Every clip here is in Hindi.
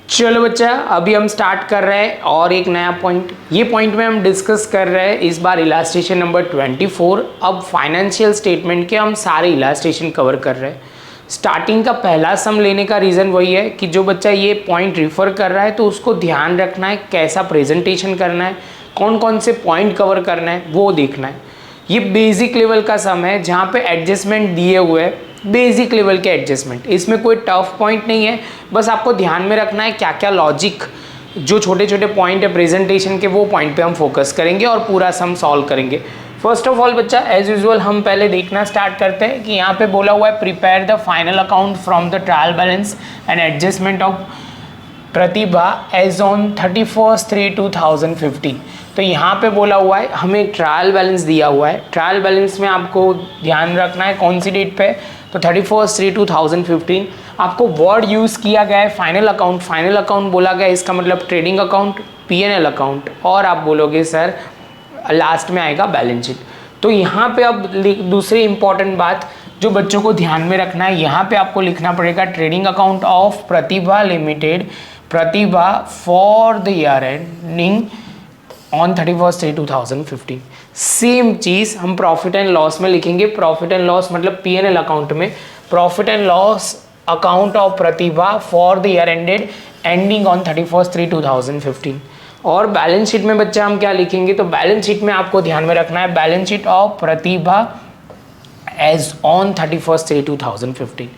चलो बच्चा, अभी हम स्टार्ट कर रहे हैं और एक नया पॉइंट। ये पॉइंट में हम डिस्कस कर रहे हैं इस बार इलास्ट्रेशन नंबर 24। अब फाइनेंशियल स्टेटमेंट के हम सारे इलास्ट्रेशन कवर कर रहे हैं। स्टार्टिंग का पहला सम लेने का रीज़न वही है कि जो बच्चा ये पॉइंट रिफ़र कर रहा है तो उसको ध्यान रखना है कैसा प्रेजेंटेशन करना है, कौन कौन से पॉइंट कवर करना है वो देखना है। ये बेसिक लेवल का सम है जहाँ पे एडजस्टमेंट दिए हुए हैं, बेसिक लेवल के एडजस्टमेंट। इसमें कोई टफ पॉइंट नहीं है, बस आपको ध्यान में रखना है क्या क्या लॉजिक, जो छोटे छोटे पॉइंट है प्रेजेंटेशन के, वो पॉइंट पे हम फोकस करेंगे और पूरा सम सॉल्व करेंगे। फर्स्ट ऑफ ऑल बच्चा, एज यूजुअल हम पहले देखना स्टार्ट करते हैं कि यहाँ पे बोला हुआ है prepare the final account from the trial balance and adjustment of Pratibha as on 31/3/2015। तो यहाँ पे बोला हुआ है हमें एक ट्रायल बैलेंस दिया हुआ है। ट्रायल बैलेंस में आपको ध्यान रखना है कौन सी डेट पे, तो 31/3/2015। आपको वर्ड यूज़ किया गया है फाइनल अकाउंट। फाइनल अकाउंट बोला गया, इसका मतलब ट्रेडिंग अकाउंट, P&L अकाउंट, और आप बोलोगे सर लास्ट में आएगा बैलेंस शीट। तो यहाँ पे अब दूसरी इंपॉर्टेंट बात जो बच्चों को ध्यान में रखना है, यहाँ पे आपको लिखना पड़ेगा trading account of Pratibha limited, Pratibha for the year ending on 31/3/2015। Same चीज़ हम प्रॉफिट एंड लॉस में लिखेंगे। प्रॉफिट एंड लॉस मतलब P&L अकाउंट में profit and loss account of Pratibha for the year ending on 31/3/2015। और बैलेंस शीट में बच्चा हम क्या लिखेंगे, तो बैलेंस शीट में आपको ध्यान में रखना है balance sheet of Pratibha as on 31/3/2015।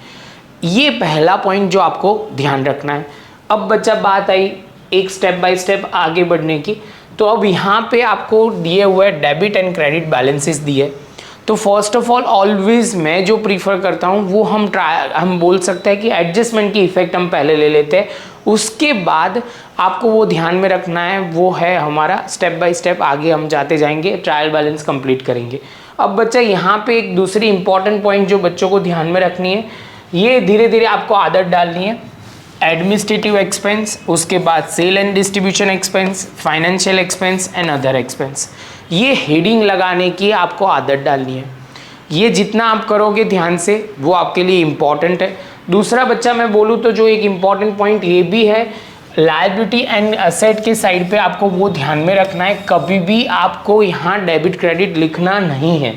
ये पहला पॉइंट जो आपको ध्यान रखना है। अब बच्चा बात आई एक स्टेप बाय स्टेप आगे बढ़ने की। तो अब यहाँ पे आपको दिए हुए डेबिट एंड क्रेडिट बैलेंसेस दिए। तो फर्स्ट ऑफ ऑल ऑलवेज मैं जो प्रीफर करता हूँ वो हम बोल सकते हैं कि एडजस्टमेंट की इफेक्ट हम पहले ले लेते हैं, उसके बाद आपको वो ध्यान में रखना है, वो है हमारा स्टेप बाय स्टेप आगे हम जाते जाएंगे, ट्रायल बैलेंस कंप्लीट करेंगे। अब बच्चा यहाँ पे एक दूसरी इंपॉर्टेंट पॉइंट जो बच्चों को ध्यान में रखनी है, ये धीरे धीरे आपको आदत डालनी है। एडमिनिस्ट्रेटिव एक्सपेंस, उसके बाद sale and distribution expense, financial expense and other expense, ये हेडिंग लगाने की आपको आदत डालनी है। ये जितना आप करोगे ध्यान से वो आपके लिए इम्पॉर्टेंट है। दूसरा बच्चा मैं बोलूँ तो जो एक इम्पॉर्टेंट पॉइंट ये भी है, लायबिलिटी एंड असेट के साइड पे आपको वो ध्यान में रखना है, कभी भी आपको यहाँ डेबिट क्रेडिट लिखना नहीं है।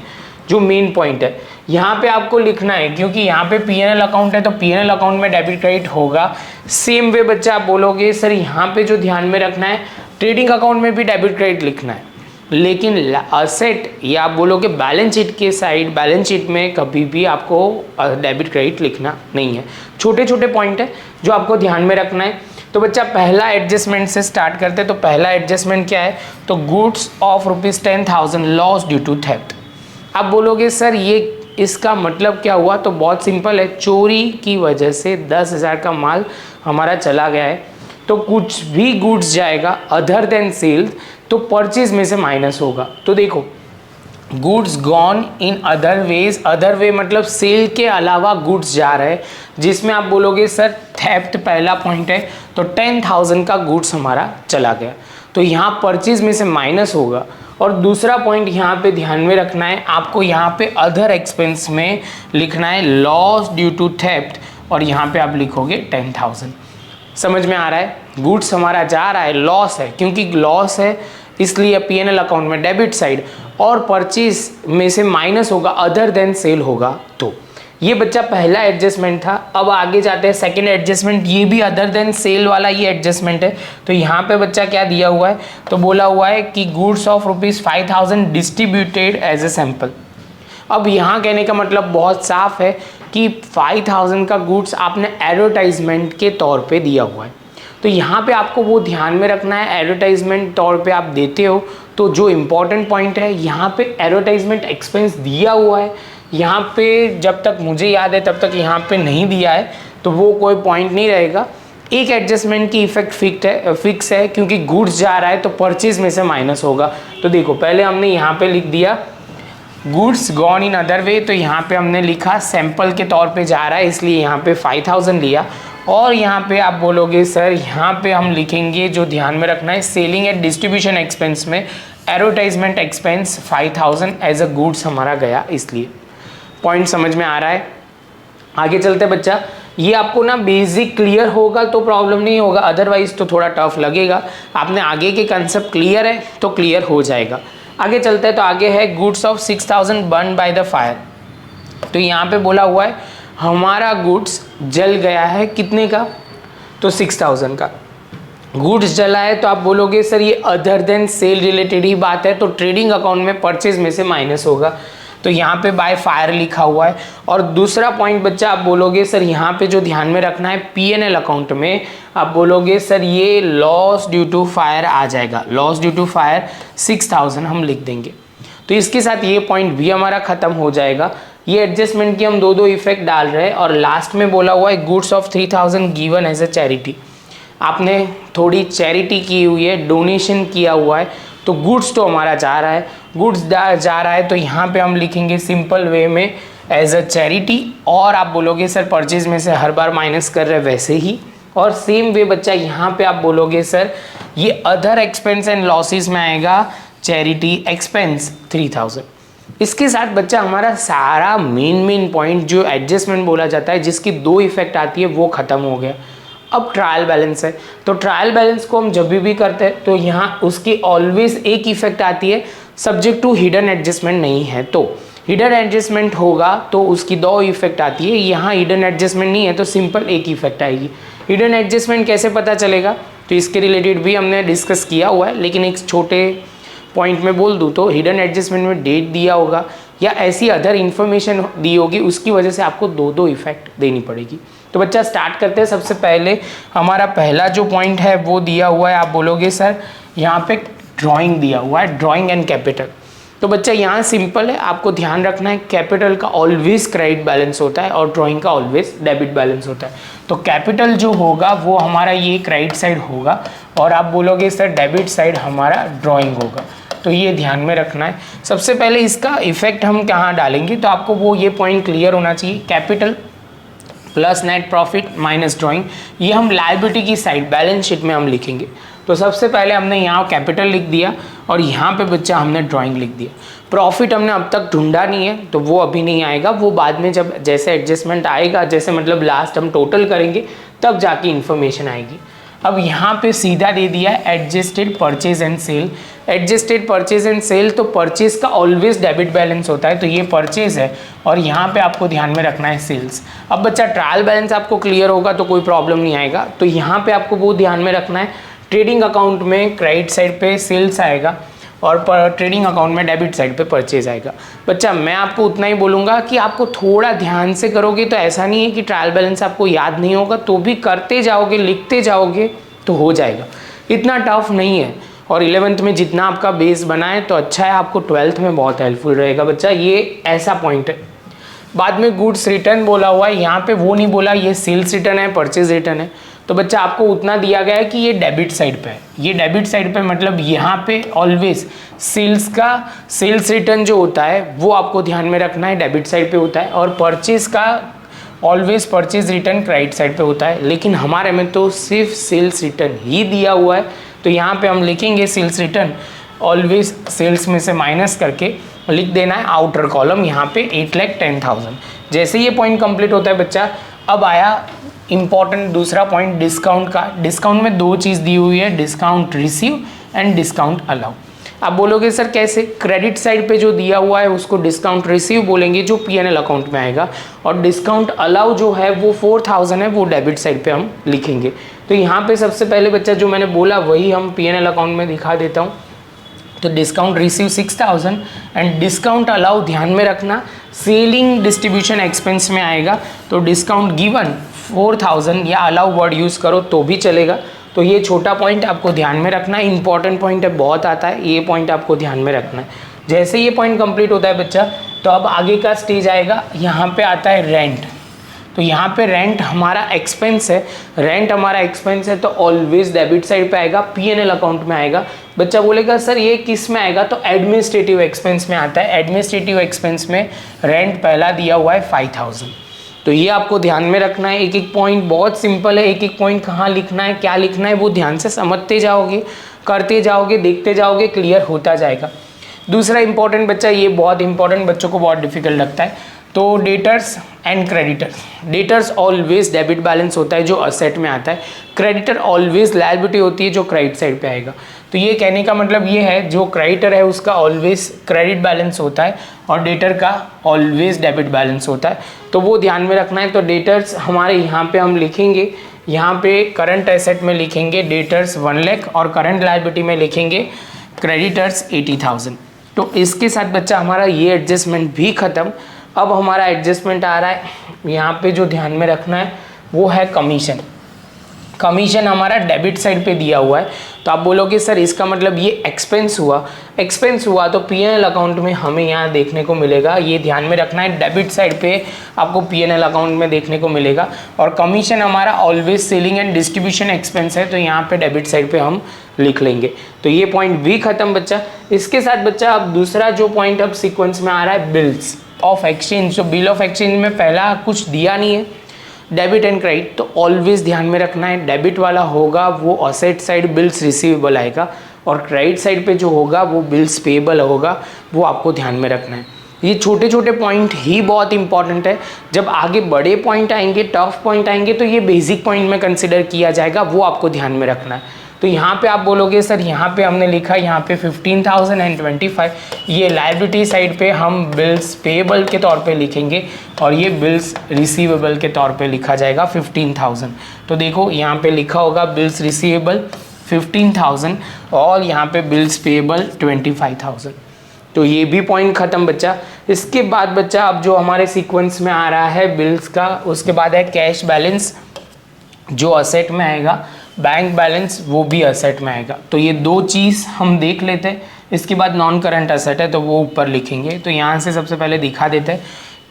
जो मेन पॉइंट है यहाँ पे आपको लिखना है, क्योंकि यहाँ पे P&L अकाउंट है तो P&L अकाउंट में डेबिट क्रेडिट होगा। सेम वे बच्चा आप बोलोगे सर यहाँ पे जो ध्यान में रखना है ट्रेडिंग अकाउंट में भी डेबिट क्रेडिट लिखना है, लेकिन असेट या आप बोलोगे बैलेंस शीट के साइड, बैलेंस शीट में कभी भी आपको डेबिट क्रेडिट लिखना नहीं है। छोटे छोटे पॉइंट है जो आपको ध्यान में रखना है। तो बच्चा पहला एडजस्टमेंट से स्टार्ट करते हैं। तो पहला एडजस्टमेंट क्या है, तो goods of ₹10,000 loss due to theft. आप बोलोगे सर ये इसका मतलब क्या हुआ, तो बहुत सिंपल है, चोरी की वजह से 10,000 का माल हमारा चला गया है। तो कुछ भी गुड्स जाएगा अदर देन सेल्स तो परचेज में से माइनस होगा। तो देखो goods gone in other ways, other way मतलब सेल के अलावा गुड्स जा रहे हैं, जिसमें आप बोलोगे सर थेफ्ट पहला पॉइंट है, तो 10,000 का गुड्स हमारा चला गया, तो यहाँ परचेज में से माइनस होगा। और दूसरा पॉइंट यहाँ पे ध्यान में रखना है, आपको यहाँ पे अदर एक्सपेंस में लिखना है लॉस ड्यू टू थेफ्ट, और यहाँ पे आप लिखोगे 10,000। समझ में आ रहा है, गुड्स हमारा जा रहा है, लॉस है, क्योंकि लॉस है इसलिए P&L अकाउंट में डेबिट साइड, और परचेज में से माइनस होगा अदर देन सेल होगा। तो ये बच्चा पहला एडजस्टमेंट था। अब आगे जाते हैं सेकंड एडजस्टमेंट, ये भी अदर देन सेल वाला ये एडजस्टमेंट है। तो यहाँ पे बच्चा क्या दिया हुआ है, तो बोला हुआ है कि goods of ₹5,000 distributed as a sample. अब यहाँ कहने का मतलब बहुत साफ है कि 5,000 का गुड्स आपने एडवर्टाइजमेंट के तौर पे दिया हुआ है। तो यहाँ पे आपको वो ध्यान में रखना है, एडवर्टाइजमेंट तौर पे आप देते हो तो जो इम्पोर्टेंट पॉइंट है यहाँ पे एडवर्टाइजमेंट एक्सपेंस दिया हुआ है। यहाँ पे जब तक मुझे याद है तब तक यहाँ पे नहीं दिया है तो वो कोई पॉइंट नहीं रहेगा। एक एडजस्टमेंट की इफेक्ट फिक्स है क्योंकि गुड्स जा रहा है तो परचेज में से माइनस होगा। तो देखो पहले हमने यहाँ पे लिख दिया goods gone in other way, तो यहाँ पे हमने लिखा सैंपल के तौर पे जा रहा है इसलिए यहाँ पे 5,000 लिया। और यहाँ पे आप बोलोगे सर यहाँ पे हम लिखेंगे, जो ध्यान में रखना है सेलिंग एंड डिस्ट्रीब्यूशन एक्सपेंस में advertisement expense 5,000 as a goods हमारा गया, इसलिए पॉइंट समझ में आ रहा है। आगे चलते बच्चा, ये आपको ना बेसिक क्लियर होगा तो प्रॉब्लम नहीं होगा, अदरवाइज तो थोड़ा टफ लगेगा। आपने आगे के कंसेप्ट क्लियर है तो क्लियर हो जाएगा। आगे चलते हैं तो आगे है goods of 6000 burn by the fire. तो यहाँ पे बोला हुआ है हमारा गुड्स जल गया है कितने का, तो 6000 का गुड्स जला है। तो आप बोलोगे सर ये अदर देन सेल रिलेटेड ही बात है, तो ट्रेडिंग अकाउंट में परचेज में से माइनस होगा, तो यहाँ पे बाय फायर लिखा हुआ है। और दूसरा पॉइंट बच्चा आप बोलोगे सर यहाँ पे जो ध्यान में रखना है P&L अकाउंट में आप बोलोगे सर ये लॉस ड्यू टू फायर आ जाएगा, लॉस ड्यू टू फायर 6000 हम लिख देंगे। तो इसके साथ ये पॉइंट भी हमारा खत्म हो जाएगा। ये एडजस्टमेंट की हम दो इफेक्ट डाल रहे हैं। और लास्ट में बोला हुआ है goods of 3000 given as a charity, आपने थोड़ी चैरिटी की हुई है, डोनेशन किया हुआ है, तो गुड्स तो हमारा जा रहा है, गुड्स जा रहा है, तो यहाँ पे हम लिखेंगे सिंपल वे में एज अ चैरिटी। और आप बोलोगे सर परचेज में से हर बार माइनस कर रहे वैसे ही। और सेम वे बच्चा यहाँ पे आप बोलोगे सर ये अदर एक्सपेंस एंड लॉसेस में आएगा चैरिटी एक्सपेंस 3000। इसके साथ बच्चा हमारा सारा मेन पॉइंट जो एडजस्टमेंट बोला जाता है जिसकी दो इफेक्ट आती है वो खत्म हो गया। अब ट्रायल बैलेंस है, तो ट्रायल बैलेंस को हम जब भी करते हैं तो यहाँ उसकी ऑलवेज एक इफेक्ट आती है, सब्जेक्ट टू हिडन एडजस्टमेंट नहीं है तो हिडन एडजस्टमेंट होगा तो उसकी दो इफेक्ट आती है। यहाँ हिडन एडजस्टमेंट नहीं है तो सिंपल एक इफेक्ट आएगी। हिडन एडजस्टमेंट कैसे पता चलेगा, तो इसके रिलेटेड भी हमने डिस्कस किया हुआ है, लेकिन एक छोटे पॉइंट में बोल दूँ तो हिडन एडजस्टमेंट में डेट दिया होगा या ऐसी अदर इन्फॉर्मेशन दी होगी, उसकी वजह से आपको दो इफेक्ट देनी पड़ेगी। तो बच्चा स्टार्ट करते हैं। सबसे पहले हमारा पहला जो पॉइंट है वो दिया हुआ है, आप बोलोगे सर यहाँ पे ड्राइंग दिया हुआ है, ड्राइंग एंड कैपिटल। तो बच्चा यहाँ सिंपल है, आपको ध्यान रखना है कैपिटल का ऑलवेज क्रेडिट बैलेंस होता है और ड्राइंग का ऑलवेज डेबिट बैलेंस होता है। तो कैपिटल जो होगा वो हमारा ये क्रेडिट साइड होगा और आप बोलोगे सर डेबिट साइड हमारा ड्राइंग होगा, तो ये ध्यान में रखना है। सबसे पहले इसका इफेक्ट हम कहाँ डालेंगे, तो आपको वो ये पॉइंट क्लियर होना चाहिए। Capital plus net profit minus drawing, ये हम लायबिलिटी की साइड बैलेंस शीट में हम लिखेंगे। तो सबसे पहले हमने यहाँ कैपिटल लिख दिया और यहाँ पे बच्चा हमने ड्राइंग लिख दिया। प्रॉफिट हमने अब तक ढूंढा नहीं है तो वो अभी नहीं आएगा, वो बाद में जब जैसे एडजस्टमेंट आएगा, जैसे मतलब लास्ट हम टोटल करेंगे तब जाके इन्फॉर्मेशन आएगी। अब यहाँ पे सीधा दे दिया है adjusted purchase and sale. Adjusted purchase and sale, तो परचेज का ऑलवेज डेबिट बैलेंस होता है, तो ये परचेज है और यहाँ पे आपको ध्यान में रखना है सेल्स। अब बच्चा ट्रायल बैलेंस आपको क्लियर होगा तो कोई प्रॉब्लम नहीं आएगा, तो यहाँ पे आपको वो ध्यान में रखना है ट्रेडिंग अकाउंट में क्रेडिट साइड पे सेल्स आएगा और ट्रेडिंग अकाउंट में डेबिट साइड पे परचेज आएगा। बच्चा मैं आपको उतना ही बोलूँगा कि आपको थोड़ा ध्यान से करोगे तो ऐसा नहीं है कि ट्रायल बैलेंस आपको याद नहीं होगा, तो भी करते जाओगे लिखते जाओगे तो हो जाएगा, इतना टफ नहीं है। और 11th में जितना आपका बेस बना है तो अच्छा है, आपको 12th में बहुत हेल्पफुल रहेगा बच्चा, ये ऐसा पॉइंट है। बाद में गुड्स रिटर्न बोला हुआ है, यहाँ पे वो नहीं बोला ये सेल्स रिटर्न है परचेज रिटर्न है, तो बच्चा आपको उतना दिया गया है कि ये डेबिट साइड पे है। ये डेबिट साइड पे मतलब यहाँ पे ऑलवेज सेल्स का सेल्स रिटर्न जो होता है वो आपको ध्यान में रखना है, डेबिट साइड पे होता है, और परचेज का always purchase return credit side पे होता है। लेकिन हमारे में तो सिर्फ सेल्स रिटर्न ही दिया हुआ है, तो यहाँ पे हम लिखेंगे सेल्स रिटर्न ऑलवेज सेल्स में से माइनस करके लिख देना है आउटर कॉलम यहाँ पे 8,10,000। जैसे ये पॉइंट कंप्लीट होता है बच्चा, अब आया इंपॉर्टेंट दूसरा पॉइंट डिस्काउंट का। डिस्काउंट में दो चीज़ दी हुई है, discount receive and discount allow. आप बोलोगे सर कैसे, क्रेडिट साइड पे जो दिया हुआ है उसको डिस्काउंट रिसीव बोलेंगे जो P&L अकाउंट में आएगा, और डिस्काउंट अलाउ जो है वो 4,000 है, वो डेबिट साइड पे हम लिखेंगे। तो यहाँ पे सबसे पहले बच्चा जो मैंने बोला वही हम P&L अकाउंट में दिखा देता हूँ। तो discount receive 6,000 and discount allow ध्यान में रखना सेलिंग डिस्ट्रीब्यूशन एक्सपेंस में आएगा, तो डिस्काउंट गिवन 4,000 या अलाउ वर्ड यूज़ करो तो भी चलेगा। तो ये छोटा पॉइंट आपको ध्यान में रखना है, इंपॉर्टेंट पॉइंट है, बहुत आता है, ये पॉइंट आपको ध्यान में रखना है। जैसे ये पॉइंट कंप्लीट होता है बच्चा, तो अब आगे का स्टेज आएगा, यहाँ पे आता है रेंट। तो यहाँ पे रेंट हमारा एक्सपेंस है, रेंट हमारा एक्सपेंस है तो ऑलवेज डेबिट साइड पे आएगा, P&L अकाउंट में आएगा। बच्चा बोलेगा सर ये किस में आएगा, तो एडमिनिस्ट्रेटिव एक्सपेंस में आता है। एडमिनिस्ट्रेटिव एक्सपेंस में रेंट पहला दिया हुआ है 5,000। तो ये आपको ध्यान में रखना है, एक एक पॉइंट बहुत सिंपल है, एक एक पॉइंट कहाँ लिखना है क्या लिखना है वो ध्यान से समझते जाओगे, करते जाओगे, देखते जाओगे, क्लियर होता जाएगा। दूसरा इंपॉर्टेंट बच्चा, ये बहुत इंपॉर्टेंट, बच्चों को बहुत डिफिकल्ट लगता है, तो debtors and creditors, debtors always debit balance होता है जो असेट में आता है, क्रेडिटर ऑलवेज लायबिलिटी होती है जो क्रेडिट साइड पे आएगा। तो ये कहने का मतलब ये है जो क्रेडिटर है उसका ऑलवेज क्रेडिट बैलेंस होता है और डेटर का ऑलवेज डेबिट बैलेंस होता है, तो वो ध्यान में रखना है। तो डेटर्स हमारे यहाँ पे हम लिखेंगे, यहाँ पे करंट एसेट में लिखेंगे डेटर्स 1 लाख और करंट लायबिलिटी में लिखेंगे क्रेडिटर्स 80,000। तो इसके साथ बच्चा हमारा ये एडजस्टमेंट भी ख़त्म। अब हमारा एडजस्टमेंट आ रहा है यहाँ पे जो ध्यान में रखना है वो है कमीशन। कमीशन हमारा डेबिट साइड पे दिया हुआ है, तो आप बोलोगे सर इसका मतलब ये एक्सपेंस हुआ। एक्सपेंस हुआ तो पीएनएल अकाउंट में हमें यहाँ देखने को मिलेगा, ये ध्यान में रखना है, डेबिट साइड पे आपको पीएनएल अकाउंट में देखने को मिलेगा। और कमीशन हमारा always selling and distribution expense है, तो यहाँ पे डेबिट साइड पे हम लिख लेंगे। तो ये पॉइंट भी खत्म बच्चा। इसके साथ बच्चा अब दूसरा जो पॉइंट अब सीक्वेंस में आ रहा है बिल्स ऑफ एक्सचेंज। तो बिल ऑफ एक्सचेंज में पहला कुछ दिया नहीं है, डेबिट एंड क्रेडिट, तो ऑलवेज ध्यान में रखना है डेबिट वाला होगा वो असेट साइड बिल्स रिसीवेबल आएगा और क्रेडिट साइड पे जो होगा वो बिल्स पेबल होगा, वो आपको ध्यान में रखना है। ये छोटे छोटे पॉइंट ही बहुत इंपॉर्टेंट है, जब आगे बड़े पॉइंट आएंगे, टफ पॉइंट आएंगे तो ये बेसिक पॉइंट में कंसिडर किया जाएगा, वो आपको ध्यान में रखना है। तो यहाँ पे आप बोलोगे सर यहाँ पे हमने लिखा यहाँ पे 15,025, ये लायबिलिटी साइड पे हम बिल्स पेएबल के तौर पे लिखेंगे और ये बिल्स रिसीवेबल के तौर पे लिखा जाएगा 15,000। तो देखो यहाँ पे लिखा होगा बिल्स रिसीवेबल 15,000 और यहाँ पे बिल्स पेएबल 25,000। तो ये भी पॉइंट खत्म बच्चा। इसके बाद बच्चा अब जो हमारे सीक्वेंस में आ रहा है बिल्स का, उसके बाद है कैश बैलेंस जो असेट में आएगा, बैंक बैलेंस वो भी असेट में आएगा। तो ये दो चीज़ हम देख लेते हैं। इसके बाद नॉन करंट असेट है तो वो ऊपर लिखेंगे। तो यहाँ से सबसे पहले दिखा देते हैं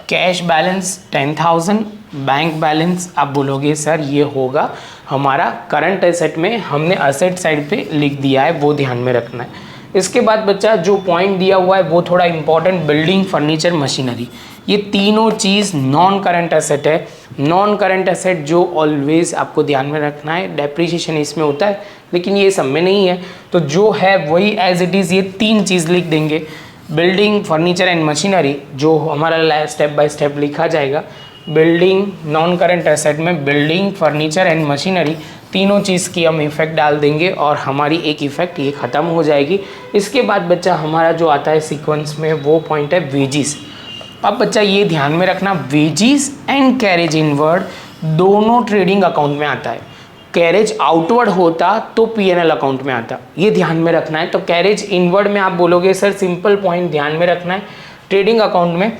कैश बैलेंस 10,000, बैंक बैलेंस आप बोलोगे सर ये होगा हमारा करंट एसेट में, हमने असेट साइड पे लिख दिया है, वो ध्यान में रखना है। इसके बाद बच्चा जो पॉइंट दिया हुआ है वो थोड़ा इंपॉर्टेंट, बिल्डिंग फर्नीचर मशीनरी, ये तीनों चीज़ नॉन करंट एसेट है। नॉन करंट एसेट जो ऑलवेज आपको ध्यान में रखना है, डेप्रिसिएशन इसमें होता है लेकिन ये सब में नहीं है, तो जो है वही एज इट इज़ ये तीन चीज़ लिख देंगे। बिल्डिंग फर्नीचर एंड मशीनरी जो हमारा स्टेप बाय स्टेप लिखा जाएगा, बिल्डिंग नॉन करंट एसेट में बिल्डिंग फर्नीचर एंड मशीनरी तीनों चीज़ की हम इफेक्ट डाल देंगे और हमारी एक इफेक्ट ये ख़त्म हो जाएगी। इसके बाद बच्चा हमारा जो आता है सीक्वेंस में वो पॉइंट है वेजिस। अब बच्चा ये ध्यान में रखना, वेजिस एंड कैरेज इनवर्ड दोनों ट्रेडिंग अकाउंट में आता है। कैरेज आउटवर्ड होता तो पीएनएल अकाउंट में आता, ये ध्यान में रखना है। तो कैरेज इनवर्ड में आप बोलोगे सर सिंपल पॉइंट ध्यान में रखना है, ट्रेडिंग अकाउंट में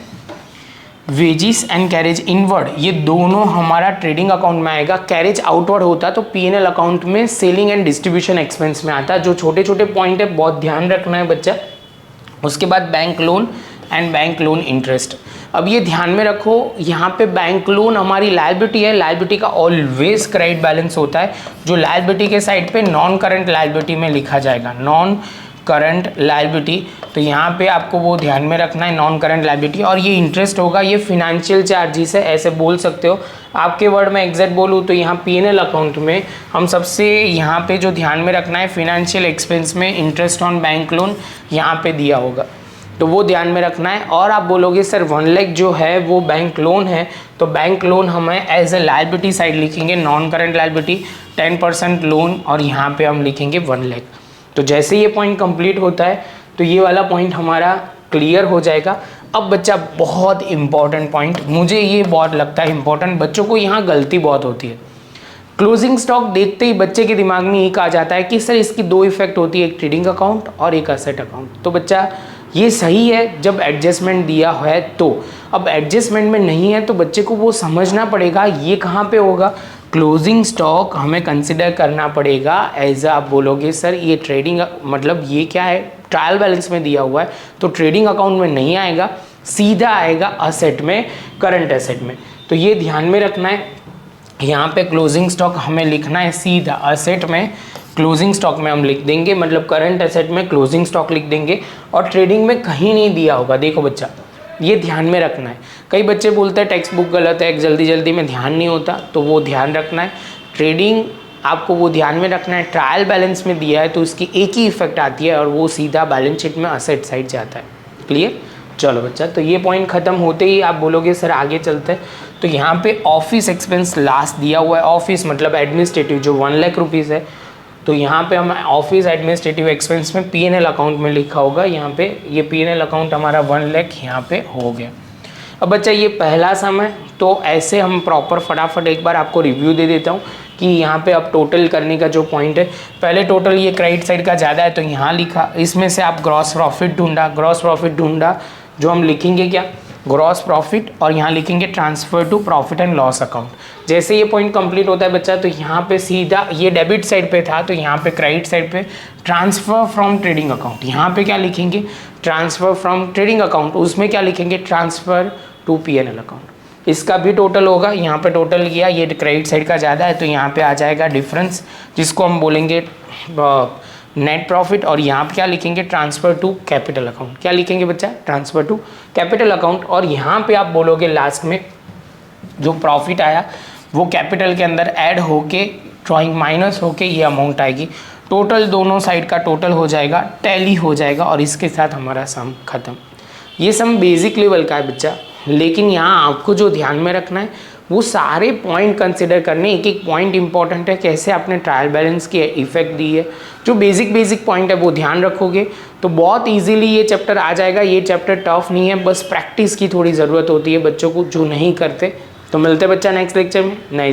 वेजिस एंड कैरेज इनवर्ड ये दोनों हमारा ट्रेडिंग अकाउंट में आएगा। कैरेज आउटवर्ड होता तो पीएनएल अकाउंट में सेलिंग एंड डिस्ट्रीब्यूशन एक्सपेंस में आता। जो छोटे छोटे पॉइंट है बहुत ध्यान रखना है बच्चा। उसके बाद bank loan and bank loan interest, अब ये ध्यान में रखो यहाँ पे बैंक लोन हमारी लायबिलिटी है, लायबिलिटी का ऑलवेज क्रेडिट बैलेंस होता है, जो लायबिलिटी के साइड पे नॉन करंट लायबिलिटी में लिखा जाएगा, नॉन करंट लायबिलिटी। तो यहाँ पे आपको वो ध्यान में रखना है नॉन करंट लायबिलिटी। और ये इंटरेस्ट होगा, ये फिनेंशियल चार्जेस है, ऐसे बोल सकते हो। आपके वर्ड में एग्जैक्ट बोलूँ तो यहाँ पीएनएल अकाउंट में हम सबसे यहाँ पे जो ध्यान में रखना है फिनेंशियल एक्सपेंस में इंटरेस्ट ऑन बैंक लोन यहाँ पे दिया होगा, तो वो ध्यान में रखना है। और आप बोलोगे सर 1 लाख जो है वो बैंक लोन है, तो बैंक लोन हमें एज ए लायबिलिटी साइड लिखेंगे, नॉन करंट लायबिलिटी 10% लोन और यहाँ पे हम लिखेंगे 1 लाख। तो जैसे ये पॉइंट कंप्लीट होता है तो ये वाला पॉइंट हमारा क्लियर हो जाएगा। अब बच्चा बहुत इंपॉर्टेंट पॉइंट, मुझे ये बहुत लगता है इंपॉर्टेंट, बच्चों को यहाँ गलती बहुत होती है। क्लोजिंग स्टॉक देखते ही बच्चे के दिमाग में ये कहा जाता है कि सर इसकी दो इफेक्ट होती है, एक ट्रेडिंग अकाउंट और एक असेट अकाउंट। तो बच्चा ये सही है जब एडजस्टमेंट दिया है, तो अब एडजस्टमेंट में नहीं है तो बच्चे को वो समझना पड़ेगा ये कहाँ पे होगा। क्लोजिंग स्टॉक हमें कंसिडर करना पड़ेगा एज आप बोलोगे सर ये ट्रेडिंग मतलब ये क्या है, ट्रायल बैलेंस में दिया हुआ है तो ट्रेडिंग अकाउंट में नहीं आएगा, सीधा आएगा असेट में, करंट एसेट में। तो ये ध्यान में रखना है। यहाँ पे क्लोजिंग स्टॉक हमें लिखना है सीधा असेट में, क्लोजिंग स्टॉक में हम लिख देंगे, मतलब करंट एसेट में क्लोजिंग स्टॉक लिख देंगे और ट्रेडिंग में कहीं नहीं दिया होगा। देखो बच्चा ये ध्यान में रखना है। कई बच्चे बोलते हैं टेक्स्ट बुक गलत है, जल्दी जल्दी में ध्यान नहीं होता, तो वो ध्यान रखना है। ट्रेडिंग आपको वो ध्यान में रखना है, ट्रायल बैलेंस में दिया है तो उसकी एक ही इफेक्ट आती है और वो सीधा बैलेंस शीट में असेट साइड जाता है। क्लियर? चलो बच्चा, तो ये पॉइंट खत्म होते ही आप बोलोगे सर आगे चलते हैं। तो यहाँ पे ऑफिस एक्सपेंस लास्ट दिया हुआ है, ऑफिस मतलब एडमिनिस्ट्रेटिव जो 1 लाख रुपीज़ है, तो यहाँ पे हम ऑफिस एडमिनिस्ट्रेटिव एक्सपेंस में P&L अकाउंट में लिखा होगा, यहाँ पे ये P&L अकाउंट हमारा 1 लाख यहाँ पे हो गया। अब बच्चा ये पहला सम है, तो ऐसे हम प्रॉपर फटाफट एक बार आपको रिव्यू दे देता हूँ कि यहाँ पे अब टोटल करने का जो पॉइंट है, पहले टोटल ये क्रेडिट साइड का ज़्यादा है तो यहाँ लिखा, इसमें से आप ग्रॉस प्रॉफिट ढूंढा, जो हम लिखेंगे क्या, ग्रॉस प्रॉफिट, और यहाँ लिखेंगे transfer to profit and loss account. जैसे ये पॉइंट कंप्लीट होता है बच्चा, तो यहाँ पे सीधा ये डेबिट साइड पे था, तो यहाँ पे क्रेडिट साइड पे ट्रांसफर फ्रॉम ट्रेडिंग अकाउंट, यहाँ पे क्या लिखेंगे, ट्रांसफर फ्रॉम ट्रेडिंग अकाउंट, उसमें क्या लिखेंगे, ट्रांसफर टू P&L अकाउंट। इसका भी टोटल होगा, यहाँ पे टोटल किया, ये क्रेडिट साइड का ज़्यादा है तो यहाँ पे आ जाएगा डिफरेंस, जिसको हम बोलेंगे नेट प्रॉफिट, और यहाँ पे क्या लिखेंगे, ट्रांसफर टू कैपिटल अकाउंट। क्या लिखेंगे बच्चा, ट्रांसफर टू कैपिटल अकाउंट, और यहाँ पे आप बोलोगे लास्ट में जो प्रॉफिट आया वो कैपिटल के अंदर ऐड होके ड्राइंग माइनस होके ये अमाउंट आएगी, टोटल दोनों साइड का टोटल हो जाएगा, टैली हो जाएगा, और इसके साथ हमारा सम खत्म। ये सम बेसिक लेवल का है बच्चा, लेकिन यहाँ आपको जो ध्यान में रखना है वो सारे पॉइंट कंसिडर करने, एक एक पॉइंट इंपॉर्टेंट है, कैसे आपने ट्रायल बैलेंस की इफेक्ट दी है, जो बेसिक पॉइंट है वो ध्यान रखोगे तो बहुत इजीली ये चैप्टर आ जाएगा। ये चैप्टर टफ नहीं है, बस प्रैक्टिस की थोड़ी ज़रूरत होती है बच्चों को जो नहीं करते। तो मिलते हैं बच्चा नेक्स्ट लेक्चर में नए